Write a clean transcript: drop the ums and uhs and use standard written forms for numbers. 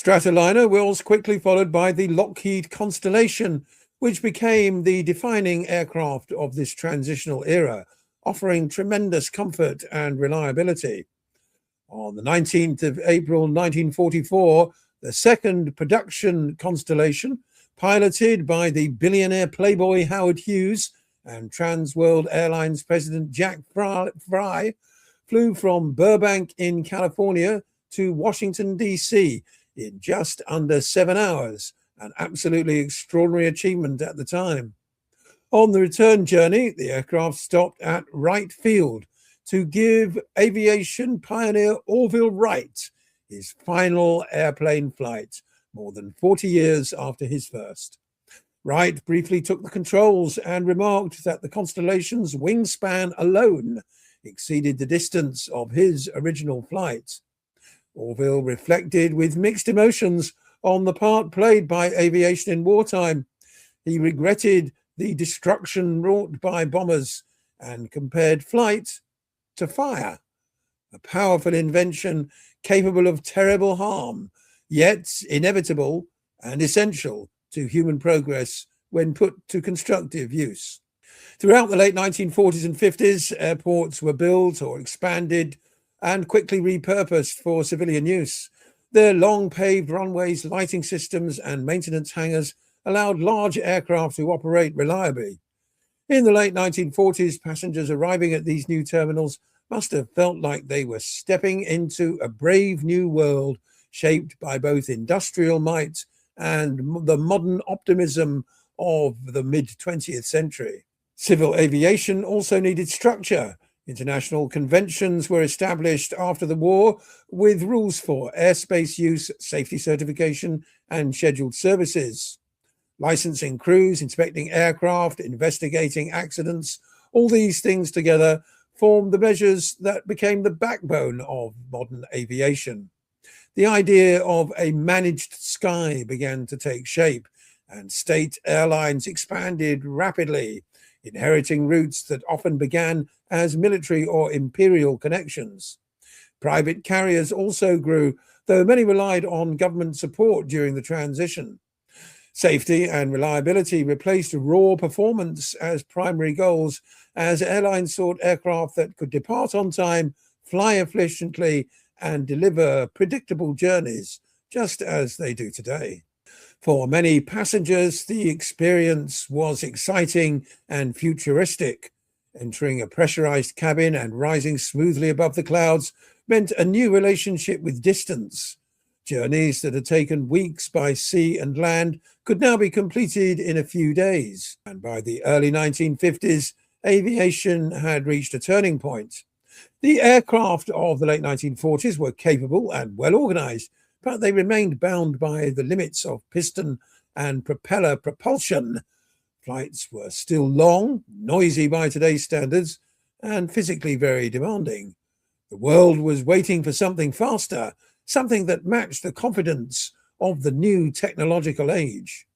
Stratoliner was quickly followed by the Lockheed Constellation, which became the defining aircraft of this transitional era, offering tremendous comfort and reliability. On the 19th of April 1944, the second production Constellation, piloted by the billionaire playboy Howard Hughes and Trans World Airlines President Jack Fry, flew from Burbank in California to Washington, D.C. in just under 7 hours, an absolutely extraordinary achievement at the time. On the return journey, the aircraft stopped at Wright Field to give aviation pioneer Orville Wright his final airplane flight, more than 40 years after his first. Wright briefly took the controls and remarked that the Constellation's wingspan alone exceeded the distance of his original flight. Orville reflected with mixed emotions on the part played by aviation in wartime. He regretted the destruction wrought by bombers and compared flight to fire, a powerful invention capable of terrible harm, yet inevitable and essential to human progress when put to constructive use. Throughout the late 1940s and 50s, airports were built or expanded and quickly repurposed for civilian use. Their long paved runways, lighting systems, and maintenance hangars allowed large aircraft to operate reliably. In the late 1940s, passengers arriving at these new terminals must have felt like they were stepping into a brave new world shaped by both industrial might and the modern optimism of the mid-20th century. Civil aviation also needed structure. International conventions were established after the war with rules for airspace use, safety certification, and scheduled services. Licensing crews, inspecting aircraft, investigating accidents, all these things together formed the measures that became the backbone of modern aviation. The idea of a managed sky began to take shape, and state airlines expanded rapidly, inheriting routes that often began as military or imperial connections. Private carriers also grew, though many relied on government support during the transition. Safety and reliability replaced raw performance as primary goals, as airlines sought aircraft that could depart on time, fly efficiently, and deliver predictable journeys, just as they do today. For many passengers, the experience was exciting and futuristic. Entering a pressurized cabin and rising smoothly above the clouds meant a new relationship with distance. Journeys that had taken weeks by sea and land could now be completed in a few days. And by the early 1950s, aviation had reached a turning point. The aircraft of the late 1940s were capable and well organized, but they remained bound by the limits of piston and propeller propulsion. Flights were still long, noisy by today's standards, and physically very demanding. The world was waiting for something faster, something that matched the confidence of the new technological age.